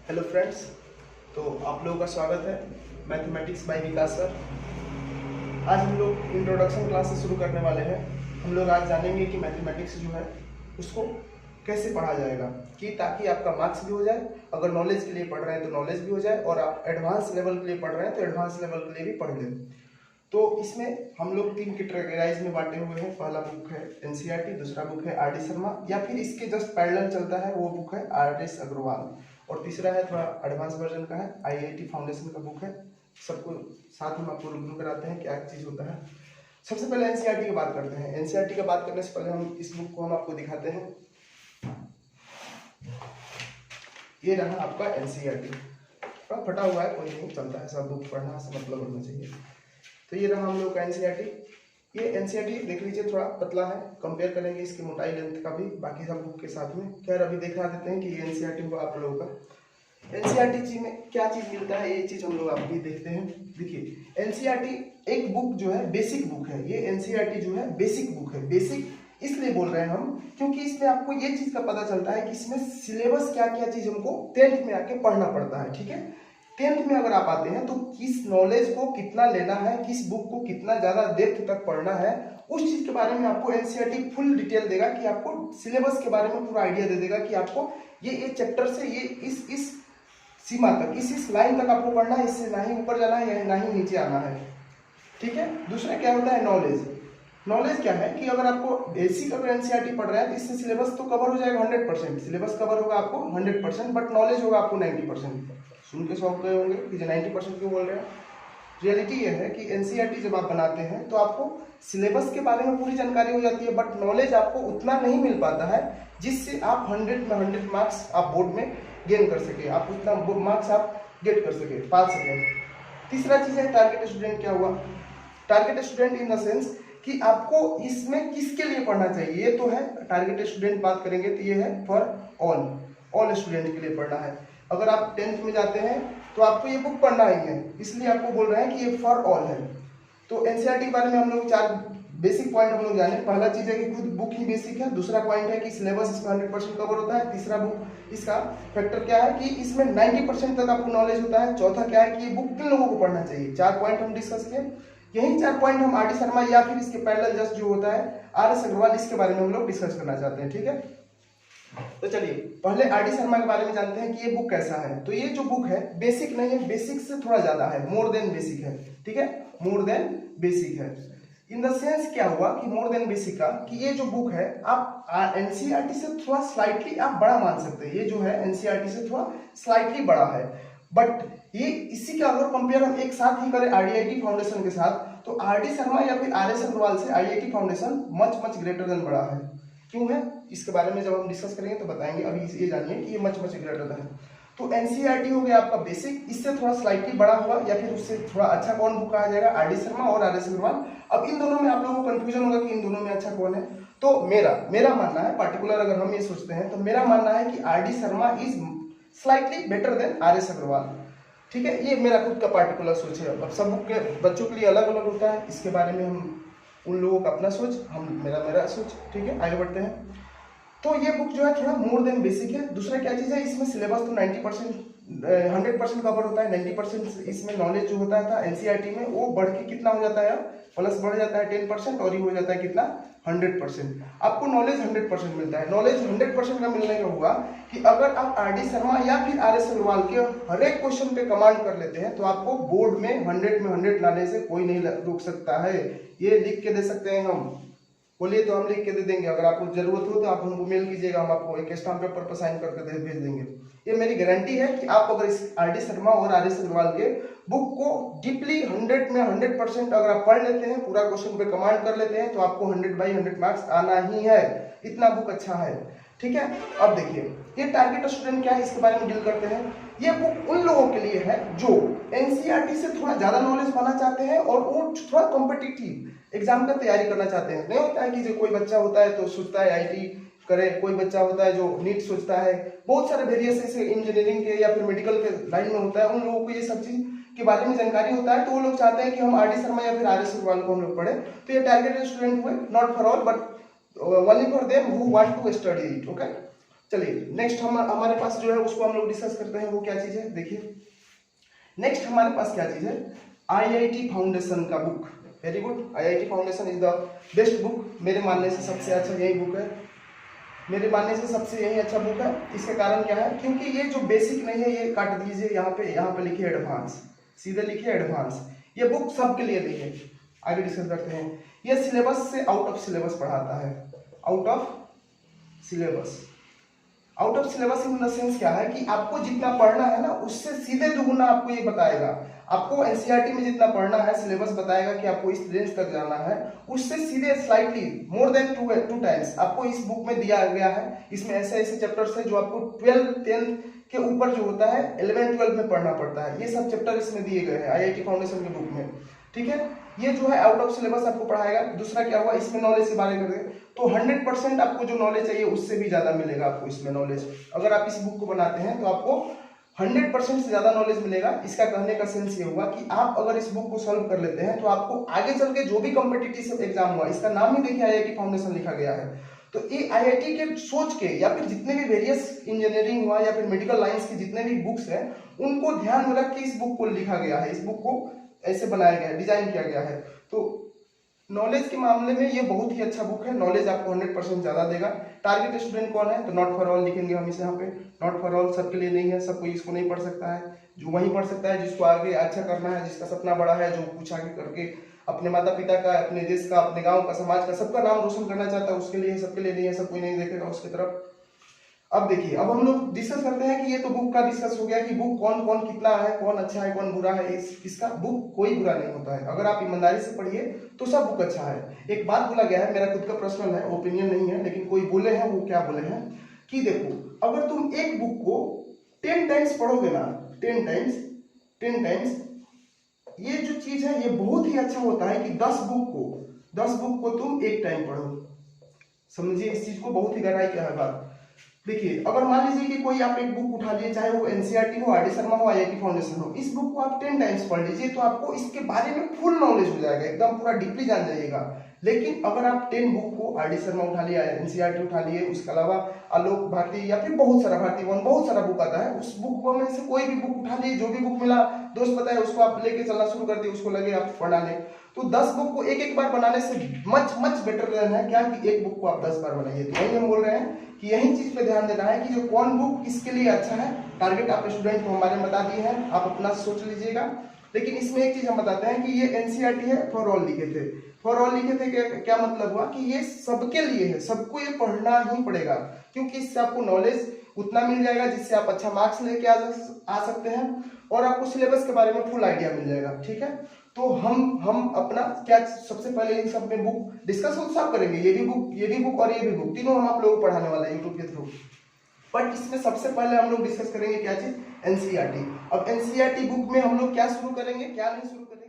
Hello friends, तो आप लोगों का स्वागत है मैथमेटिक्स बाय विकास सर। आज हम लोग इंट्रोडक्शन क्लास से शुरू करने वाले हैं। हम लोग आज जानेंगे कि मैथमेटिक्स जो है उसको कैसे पढ़ा जाएगा, कि ताकि आपका मार्क्स भी हो जाए, अगर नॉलेज के लिए पढ़ रहे हैं तो नॉलेज भी हो जाए, और आप एडवांस लेवल के लिए पढ़ रहे हैं तो एडवांस लेवल के लिए भी पढ़ लें। तो इसमें हम लोग 3 कैटेगराइज में बांटे हुए हैं। पहला बुक है एनसीईआरटी, दूसरा बुक है आर डी शर्मा, या फिर इसके जस्ट पैरेलल चलता है वो बुक है आर एस अग्रवाल, और तीसरा है थोड़ा एडवांस वर्जन का है आईआईटी फाउंडेशन का बुक है। सबको साथ हम आपको रूबरू कराते हैं क्या चीज़ होता है। सबसे पहले एनसीईआरटी की बात करते हैं। एनसीईआरटी की बात करने से पहले हम इस बुक को हम आपको दिखाते हैं। ये रहा आपका एनसीईआरटी, थोड़ा फटा हुआ है, कोई नहीं, चलता है, सब बुक पढ़ना से मतलब होना चाहिए। तो ये रहा हम लोग का एनसीईआरटी। ये एनसीईआरटी देख लीजिए, थोड़ा पतला है, कंपेयर करेंगे इसकी मोटाई लेंथ का भी बाकी सब बुक के साथ में। खैर अभी दिखा देते हैं कि ये एनसीईआरटी हुआ आप लोगों का। एनसीईआरटी जी में क्या चीज मिलता है, ये चीज हम लोग अभी देखते हैं। देखिए एनसीईआरटी एक बुक जो है बेसिक बुक है। ये एनसीईआरटी जो है बेसिक बुक है। बेसिक इसलिए बोल रहे हैं हम क्योंकि इसमें आपको ये चीज का पता चलता है कि इसमें सिलेबस क्या क्या चीज हमको 10th में आके पढ़ना पड़ता है। ठीक है, 10th में अगर आप आते हैं तो किस नॉलेज को कितना लेना है, किस बुक को कितना ज्यादा डेप्थ तक पढ़ना है, उस चीज के बारे में आपको एनसीईआरटी फुल डिटेल देगा, कि आपको सिलेबस के बारे में पूरा आइडिया दे देगा कि आपको ये चैप्टर से ये इस सीमा तक, इस लाइन तक आपको पढ़ना है, इससे ना ही ऊपर जाना है या ना ही नीचे आना है। ठीक है, दूसरा क्या होता है नॉलेज। नॉलेज क्या है कि अगर आपको बेसिक अगर एनसीईआरटी पढ़ रहे हैं तो इससे सिलेबस तो कवर हो जाएगा 100%, सिलेबस कवर होगा आपको 100%, बट नॉलेज होगा आपको 90%। सुन के शौक गए होंगे कि 90% क्यों बोल रहे हैं। रियलिटी ये है कि एनसीईआरटी जब आप बनाते हैं तो आपको सिलेबस के बारे में पूरी जानकारी हो जाती है, बट नॉलेज आपको उतना नहीं मिल पाता है जिससे आप 100 में 100 मार्क्स आप बोर्ड में गेन कर सके, आप उतना मार्क्स आप गेट कर सके, पा सके। तीसरा चीज है टारगेट स्टूडेंट। क्या हुआ target student? In the sense कि आपको इसमें किसके लिए पढ़ना चाहिए। ये तो है टारगेट स्टूडेंट, बात करेंगे तो ये है फॉर ऑल स्टूडेंट के लिए पढ़ना है। अगर आप 10th में जाते हैं तो आपको ये बुक पढ़ना ही है, इसलिए आपको बोल रहे हैं कि ये फॉर ऑल है। तो एनसीईआरटी के बारे में हम लोग 4 बेसिक पॉइंट हम लोग जाने। पहला चीज है कि खुद बुक ही बेसिक है। दूसरा पॉइंट है कि सिलेबस इसमें 100% कवर होता है। तीसरा बुक इसका फैक्टर क्या है कि इसमें 90% तक आपको नॉलेज होता है। चौथा क्या है कि ये बुक किन लोगों को पढ़ना चाहिए। 4 पॉइंट हम डिस्कस किए। यही 4 पॉइंट हम आर डी शर्मा या फिर इसके पैरेलल जस्ट जो होता है आर एस अग्रवाल, इसके बारे में हम लोग डिस्कस करना चाहते हैं। ठीक है, तो चलिए पहले आर डी शर्मा के बारे में जानते हैं कि ये बुक कैसा है। तो ये जो बुक है बेसिक नहीं है, बेसिक से थोड़ा ज्यादा है, मोर देन बेसिक है। ठीक है, मोर देन बेसिक है। इन द सेंस क्या हुआ कि मोर देन बेसिक का, कि ये जो बुक है आप एनसीईआरटी से थोड़ा स्लाइटली आप बड़ा मान सकते हैं। ये जो है एनसीईआरटी से थोड़ा स्लाइटली बड़ा है, बट ये इसी का अगर कंपेयर हम एक साथ ही करें आईआईटी फाउंडेशन के साथ, तो आर डी शर्मा या फिर आर एस अग्रवाल से IIT foundation much much greater than बड़ा है। क्यों है इसके बारे में जब हम डिस्कस करेंगे तो बताएंगे। अभी ये जानिए कि ये मच मच ग्रेटर देन है। तो एनसीईआरटी हो गया आपका बेसिक, इससे थोड़ा स्लाइटली बड़ा होगा, या फिर उससे थोड़ा अच्छा कौन बुक कहा जाएगा, आर डी शर्मा और आर एस अग्रवाल। अब इन दोनों में आप लोगों को कंफ्यूजन होगा कि इन दोनों में अच्छा कौन है। तो मेरा मानना है, पार्टिकुलर अगर हम ये सोचते हैं तो मेरा मानना है कि R D Sharma is slightly better than R S Agarwal. ठीक है, ये मेरा खुद का पार्टिकुलर सोच है। अब सब बुक के बच्चों के लिए अलग अलग होता है, इसके बारे में हम उन लोगों का अपना सोच, हम मेरा सोच। ठीक है, आगे बढ़ते हैं। तो ये बुक जो है थोड़ा मोर देन बेसिक है। दूसरा क्या चीज है, इसमें सिलेबस तो 100% कवर होता है। 90% इसमें नॉलेज जो होता था एनसीईआरटी में, वो बढ़ के कितना हो जाता है, प्लस बढ़ जाता है 10%, और ये हो जाता है कितना 100%। आपको नॉलेज 100% मिलता है। नॉलेज 100% का मिलने का हुआ कि अगर आप आर डी शर्मा या फिर आर एस अग्रवाल के हर एक क्वेश्चन पे कमांड कर लेते हैं तो आपको बोर्ड में 100 में 100 लाने से कोई नहीं रोक सकता है। ये लिख के दे सकते हैं हम, बोलिए तो हम लिख के दे देंगे। अगर आपको जरूरत हो तो आप हमको मेल कीजिएगा, हम आपको एक स्टाम्प पेपर पर साइन करके भेज देंगे। ये मेरी गारंटी है कि आप अगर इस आर डी शर्मा और आर एस अग्रवाल के बुक को डीपली 100 में 100% अगर आप पढ़ लेते हैं, पूरा क्वेश्चन पे कमांड कर लेते हैं, तो आपको 100/100 मार्क्स आना ही है। इतना बुक अच्छा है। ठीक है, अब देखिए ये टारगेट स्टूडेंट क्या है, इसके बारे में डील करते हैं। ये बुक उन लोगों के लिए है जो एनसीईआरटी से थोड़ा ज्यादा नॉलेज पाना चाहते हैं और वो थोड़ा कॉम्पिटिटिव एग्जाम का तैयारी करना चाहते हैं। नहीं होता है कि जो कोई बच्चा होता है तो सोचता है आईटी करे, कोई बच्चा होता है जो नीट सोचता है, बहुत सारे वेरियस ऐसे इंजीनियरिंग के या फिर मेडिकल के लाइन में होता है, उन लोगों को ये सब चीज के बारे में जानकारी होता है, तो वो लोग चाहते हैं कि हम आर डी शर्मा या फिर आर एस अग्रवाल को हम लोग पढ़े। तो ये टारगेटेड स्टूडेंट हुए, not for all but only for them who want to study it. Okay, चलिए नेक्स्ट हमारे पास जो है उसको हम लोग डिस्कस करते हैं, वो क्या चीज है देखिए। नेक्स्ट हमारे पास क्या चीज है, आईआईटी फाउंडेशन का book. Very good, IIT foundation is the best book. मेरे मानने से सबसे अच्छा यही बुक है, मेरे मानने से सबसे यही अच्छा बुक है। इसके कारण क्या है, क्योंकि ये जो बेसिक नहीं है ये काट दीजिए, यहाँ पे लिखिए एडवांस, सीधे लिखिए एडवांस। ये बुक सबके लिए नहीं है। आगे डिस्कस करते हैं। ये सिलेबस से आउट ऑफ सिलेबस पढ़ाता है, out of syllabus. Out of syllabus in the sense क्या है कि आपको जितना पढ़ना है ना उससे सीधे दुगुना आपको ये बताएगा। आपको एनसीईआरटी में जितना पढ़ना है सिलेबस बताएगा कि आपको इस रेंज तक जाना है, उससे सीधे slightly more than two times आपको इस बुक में दिया गया है। इसमें ऐसे ऐसे चैप्टर्स है जो आपको 12th 10th के ऊपर जो होता है 11th 12th में पढ़ना पड़ता है, ये सब चैप्टर इसमें दिए गए हैं आईआईटी फाउंडेशन की बुक में। ठीक है, ये जो है आउट ऑफ सिलेबस आपको पढ़ाएगा। दूसरा क्या हुआ, इसमें नॉलेज के बारे में करें तो 100% आपको जो नॉलेज चाहिए उससे भी ज्यादा मिलेगा आपको इसमें नॉलेज। अगर आप इस बुक को बनाते हैं तो आपको 100% से ज्यादा नॉलेज मिलेगा। इसका कहने का सेंस ये हुआ कि आप अगर इस बुक को सॉल्व कर लेते हैं तो आपको आगे चल के जो भी कॉम्पिटिटिव एग्जाम हुआ, इसका नाम ही देखिए आईआईटी फाउंडेशन लिखा गया है, तो ये आईआईटी के सोच के या फिर जितने भी वेरियस इंजीनियरिंग हुआ या फिर मेडिकल लाइंस की जितने भी बुक्स हैं उनको ध्यान में रख के इस बुक को लिखा गया है, इस बुक को ऐसे बनाया गया है, डिजाइन किया गया है। तो नॉलेज के मामले में ये बहुत ही अच्छा बुक है, नॉलेज आपको 100% ज्यादा देगा। टारगेट स्टूडेंट कौन है, तो नॉट फॉर ऑल लिखेंगे हम इसे यहाँ पे। नॉट फॉर ऑल सबके लिए नहीं है, सब कोई इसको नहीं पढ़ सकता है। जो वही पढ़ सकता है जिसको आगे अच्छा करना है, जिसका सपना बड़ा है, जो कुछ आगे करके अपने माता पिता का, अपने देश का, अपने गाँव का, समाज का, सबका नाम रोशन करना चाहता है, उसके लिए। सबके लिए नहीं है, सब कोई नहीं देखेगा उसकी तरफ। अब देखिए, अब हम लोग डिस्कस करते हैं कि ये तो बुक का डिस्कस हो गया कि बुक कौन कौन कितना है, कौन अच्छा है कौन बुरा है। इसका बुक कोई बुरा नहीं होता है, अगर आप ईमानदारी से पढ़िए तो सब बुक अच्छा है। एक बात बोला गया है, मेरा खुद का पर्सनल है, ओपिनियन नहीं है, लेकिन कोई बोले हैं, वो क्या बोले हैं कि देखो अगर तुम एक बुक को 10 टाइम्स पढ़ोगे ना, 10 टाइम्स, ये जो चीज है ये बहुत ही अच्छा होता है कि 10 बुक को तुम एक टाइम पढ़ो। समझिए इस चीज को, बहुत ही गहराई क्या है बात। देखिए, अगर मान लीजिए कि कोई आप एक बुक उठा लिए, चाहे वो एनसीईआरटी हो, आर डी शर्मा हो, आईआईटी फाउंडेशन हो, इस बुक को आप 10 टाइम्स पढ़ लीजिए तो आपको इसके बारे में फुल नॉलेज हो जाएगा, एकदम पूरा डीपली जान जाइएगा। लेकिन अगर आप 10 बुक को, आर डी शर्मा उठा लिया, एनसीईआरटी उठा लिए, उसके अलावा आलोक भारती या फिर बहुत सारा भारती वन, बहुत सारा बुक आता है, उस बुक में से कोई भी बुक उठा लिए, जो भी बुक मिला दोस्त बताए उसको आप लेके चलना शुरू कर दिए, उसको लगे आप पढ़ाने, तो 10 बुक को एक बार बनाने से मच बेटर रहना है क्या कि एक बुक को आप 10 बार बनाइए। तो वही हम बोल रहे हैं कि यही चीज पे ध्यान देना है कि जो कौन बुक किसके लिए अच्छा है। टारगेट आप स्टूडेंट को हमारे बता दिए हैं, आप अपना सोच लीजिएगा। लेकिन इसमें एक चीज हम बताते हैं कि ये एनसीईआरटी है, फॉर ऑल लिखे थे। फॉर ऑल लिखे थे क्या मतलब हुआ कि ये सबके लिए है, सबको ये पढ़ना ही पड़ेगा, क्योंकि इससे आपको नॉलेज उतना मिल जाएगा जिससे आप अच्छा मार्क्स लेके आ सकते हैं और आपको सिलेबस के बारे में फुल आइडिया मिल जाएगा। ठीक है, तो हम अपना क्या सबसे पहले इन सब में बुक डिस्कस सब करेंगे, ये भी बुक और ये भी बुक, तीनों हम आप लोगों को पढ़ाने वाले हैं यूट्यूब के थ्रू। बट इसमें सबसे पहले हम लोग डिस्कस करेंगे क्या चीज, एनसीईआरटी। अब एनसीईआरटी बुक में हम लोग क्या शुरू करेंगे, क्या नहीं शुरू करेंगे।